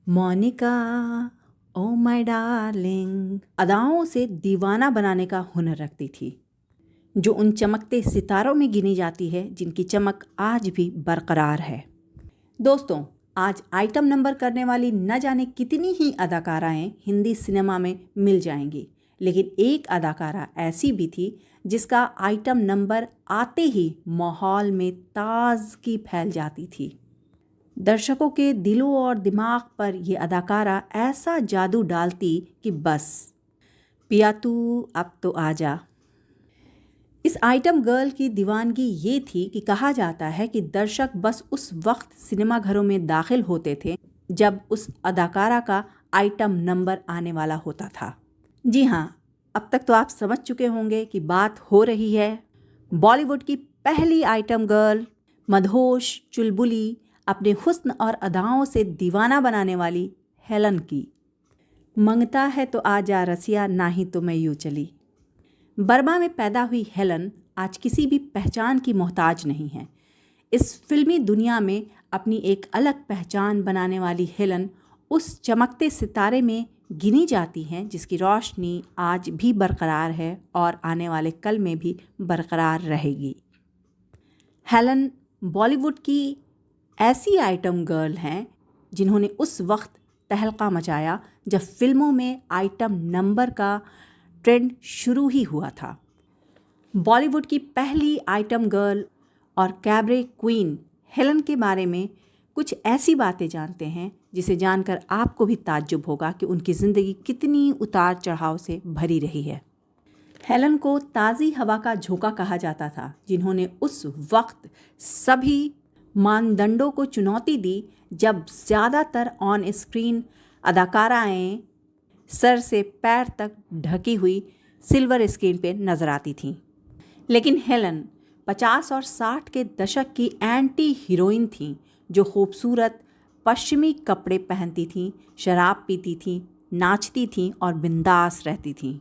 Monika, oh my darling, अदाओं से दीवाना बनाने का हुनर रखती थी, जो उन चमकते सितारों में गिनी जाती है जिनकी चमक आज भी बरकरार है। दोस्तों, आज आइटम नंबर करने वाली न जाने कितनी ही अदाकाराएं हिंदी सिनेमा में मिल जाएंगी, लेकिन एक अदाकारा ऐसी भी थी जिसका आइटम नंबर आते ही माहौल में ताजगी फैल जाती थी। दर्शकों के दिलों और दिमाग पर यह अदाकारा ऐसा जादू डालती कि बस पिया तू अब तो आजा। इस आइटम गर्ल की दीवानगी ये थी कि कहा जाता है कि दर्शक बस उस वक्त सिनेमाघरों में दाखिल होते थे जब उस अदाकारा का आइटम नंबर आने वाला होता था। जी हाँ, अब तक तो आप समझ चुके होंगे कि बात हो रही है बॉलीवुड की पहली आइटम गर्ल, मदहोश, चुलबुली, अपने हुस्न और अदाओं से दीवाना बनाने वाली हेलन की। मंगता है तो आजा रसिया, ना ही तो मैं यूँ चली। बर्मा में पैदा हुई हेलन आज किसी भी पहचान की मोहताज नहीं है। इस फिल्मी दुनिया में अपनी एक अलग पहचान बनाने वाली हेलन उस चमकते सितारे में गिनी जाती हैं जिसकी रोशनी आज भी बरकरार है और आने वाले कल में भी बरकरार रहेगी। हेलन बॉलीवुड की ऐसी आइटम गर्ल हैं जिन्होंने उस वक्त तहलका मचाया जब फिल्मों में आइटम नंबर का ट्रेंड शुरू ही हुआ था। बॉलीवुड की पहली आइटम गर्ल और कैबरे क्वीन हेलन के बारे में कुछ ऐसी बातें जानते हैं जिसे जानकर आपको भी ताज्जुब होगा कि उनकी ज़िंदगी कितनी उतार चढ़ाव से भरी रही है। हेलन को ताज़ी हवा का झोंका कहा जाता था, जिन्होंने उस वक्त सभी मानदंडों को चुनौती दी जब ज़्यादातर ऑन स्क्रीन अदाकाराएं सर से पैर तक ढकी हुई सिल्वर स्क्रीन पर नजर आती थीं। लेकिन हेलन 50 और 60 के दशक की एंटी हीरोइन थीं, जो खूबसूरत पश्चिमी कपड़े पहनती थीं, शराब पीती थीं, नाचती थीं और बिंदास रहती थीं।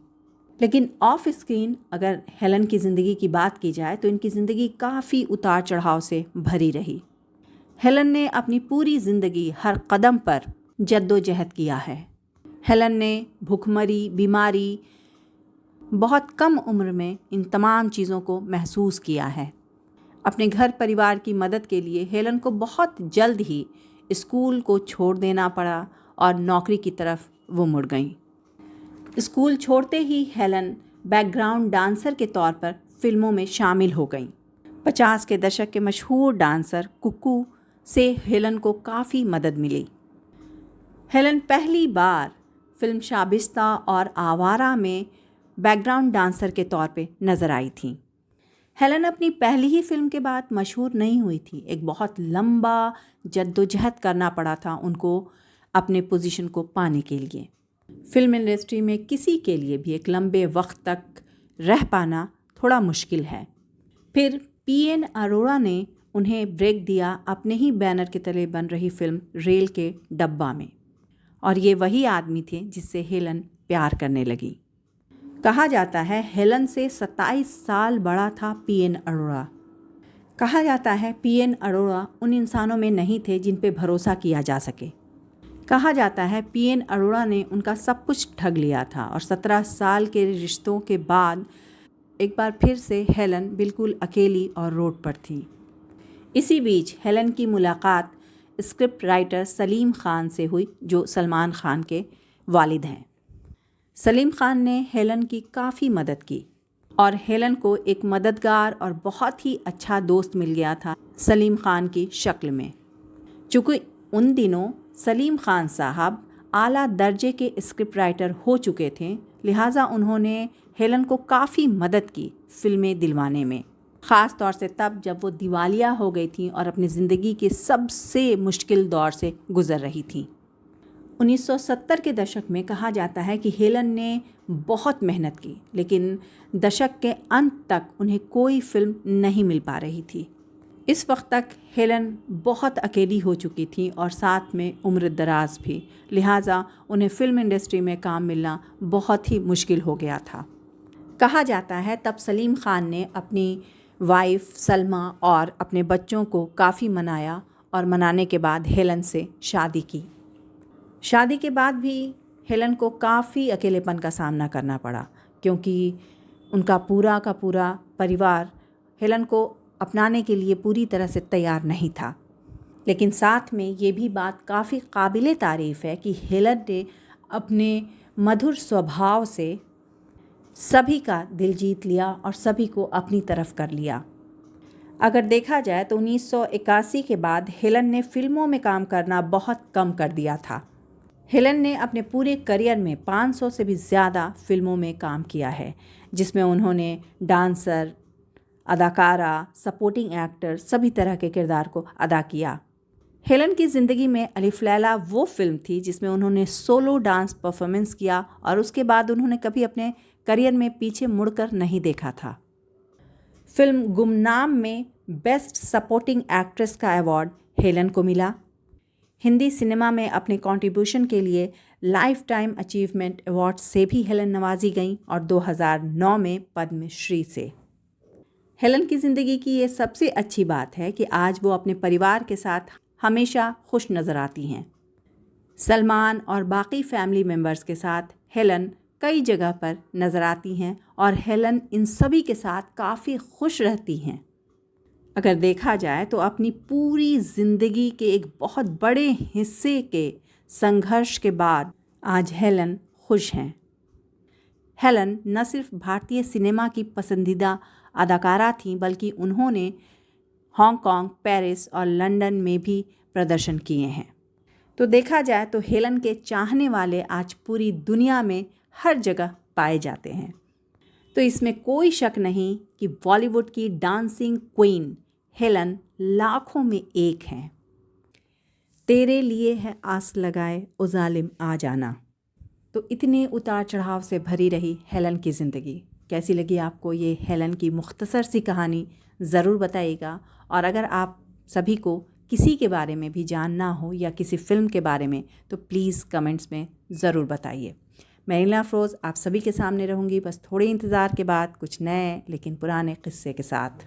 लेकिन ऑफ स्क्रीन अगर हेलन की ज़िंदगी की बात की जाए तो इनकी ज़िंदगी काफ़ी उतार चढ़ाव से भरी रही। हेलन ने अपनी पूरी ज़िंदगी हर कदम पर जद्दोजहद किया है। हेलन ने भूखमरी, बीमारी, बहुत कम उम्र में इन तमाम चीज़ों को महसूस किया है। अपने घर परिवार की मदद के लिए हेलन को बहुत जल्द ही स्कूल को छोड़ देना पड़ा और नौकरी की तरफ वो मुड़ गईं। स्कूल छोड़ते ही हेलन बैकग्राउंड डांसर के तौर पर फिल्मों में शामिल हो गईं। 50 के दशक के मशहूर डांसर कुकू से हेलन को काफ़ी मदद मिली। हेलन पहली बार फिल्म शाबिस्ता और आवारा में बैकग्राउंड डांसर के तौर पे नज़र आई थी। हेलन अपनी पहली ही फिल्म के बाद मशहूर नहीं हुई थी। एक बहुत लंबा जद्दोजहद करना पड़ा था उनको अपने पोजीशन को पाने के लिए। फिल्म इंडस्ट्री में किसी के लिए भी एक लंबे वक्त तक रह पाना थोड़ा मुश्किल है। फिर पीएन अरोड़ा ने उन्हें ब्रेक दिया अपने ही बैनर के तले बन रही फिल्म रेल के डब्बा में, और ये वही आदमी थे जिससे हेलन प्यार करने लगी। कहा जाता है हेलन से 27 साल बड़ा था पीएन अरोड़ा। कहा जाता है पीएन अरोड़ा उन इंसानों में नहीं थे जिन पे भरोसा किया जा सके। कहा जाता है पीएन अरोड़ा ने उनका सब कुछ ठग लिया था और 17 साल के रिश्तों के बाद एक बार फिर से हेलन बिल्कुल अकेली और रोड पर थी। इसी बीच हेलन की मुलाकात स्क्रिप्ट राइटर सलीम खान से हुई, जो सलमान खान के वालिद हैं। सलीम खान ने हेलन की काफ़ी मदद की और हेलन को एक मददगार और बहुत ही अच्छा दोस्त मिल गया था सलीम खान की शक्ल में। चूँकि उन दिनों सलीम खान साहब आला दर्जे के स्क्रिप्ट राइटर हो चुके थे, लिहाजा उन्होंने हेलन को काफ़ी मदद की फिल्में दिलवाने में, ख़ास तौर से तब जब वो दिवालिया हो गई थी और अपनी ज़िंदगी के सबसे मुश्किल दौर से गुज़र रही थी। 1970 के दशक में कहा जाता है कि हेलन ने बहुत मेहनत की, लेकिन दशक के अंत तक उन्हें कोई फिल्म नहीं मिल पा रही थी। इस वक्त तक हेलन बहुत अकेली हो चुकी थी और साथ में उम्र दराज भी, लिहाजा उन्हें फ़िल्म इंडस्ट्री में काम मिलना बहुत ही मुश्किल हो गया था। कहा जाता है तब सलीम खान ने अपनी वाइफ सलमा और अपने बच्चों को काफ़ी मनाया और मनाने के बाद हेलन से शादी की। शादी के बाद भी हेलन को काफ़ी अकेलेपन का सामना करना पड़ा, क्योंकि उनका पूरा का पूरा परिवार हेलन को अपनाने के लिए पूरी तरह से तैयार नहीं था। लेकिन साथ में ये भी बात काफ़ी काबिले तारीफ़ है कि हेलन ने अपने मधुर स्वभाव से सभी का दिल जीत लिया और सभी को अपनी तरफ कर लिया। अगर देखा जाए तो 1981 के बाद हेलन ने फिल्मों में काम करना बहुत कम कर दिया था। हेलन ने अपने पूरे करियर में 500 से भी ज़्यादा फिल्मों में काम किया है, जिसमें उन्होंने डांसर, अदाकारा, सपोर्टिंग एक्टर सभी तरह के किरदार को अदा किया। हेलन की ज़िंदगी में अलिफ लैला वो फिल्म थी जिसमें उन्होंने सोलो डांस परफॉर्मेंस किया और उसके बाद उन्होंने कभी अपने करियर में पीछे मुड़कर नहीं देखा था। फिल्म गुमनाम में बेस्ट सपोर्टिंग एक्ट्रेस का अवार्ड हेलन को मिला। हिंदी सिनेमा में अपने कंट्रीब्यूशन के लिए लाइफ टाइम अचीवमेंट अवार्ड से भी हेलन नवाजी गईं और 2009 में पद्मश्री से। हेलन की ज़िंदगी की ये सबसे अच्छी बात है कि आज वो अपने परिवार के साथ हमेशा खुश नज़र आती हैं। सलमान और बाकी फैमिली मेम्बर्स के साथ हेलन कई जगह पर नज़र आती हैं और हेलन इन सभी के साथ काफ़ी खुश रहती हैं। अगर देखा जाए तो अपनी पूरी ज़िंदगी के एक बहुत बड़े हिस्से के संघर्ष के बाद आज हेलन खुश हैं। हेलन न सिर्फ भारतीय सिनेमा की पसंदीदा अदाकारा थीं, बल्कि उन्होंने हांगकांग, पेरिस और लंदन में भी प्रदर्शन किए हैं। तो देखा जाए तो हेलन के चाहने वाले आज पूरी दुनिया में हर जगह पाए जाते हैं। तो इसमें कोई शक नहीं कि बॉलीवुड की डांसिंग क्वीन हेलन लाखों में एक हैं। तेरे लिए है आस लगाए ओ जालिम आ जाना। तो इतने उतार चढ़ाव से भरी रही हेलन की ज़िंदगी। कैसी लगी आपको ये हेलन की मुख्तसर सी कहानी, ज़रूर बताइएगा। और अगर आप सभी को किसी के बारे में भी जानना हो या किसी फ़िल्म के बारे में, तो प्लीज़ कमेंट्स में ज़रूर बताइए। मैं नीला अफरोज़ आप सभी के सामने रहूँगी बस थोड़े इंतज़ार के बाद कुछ नए लेकिन पुराने किस्से के साथ।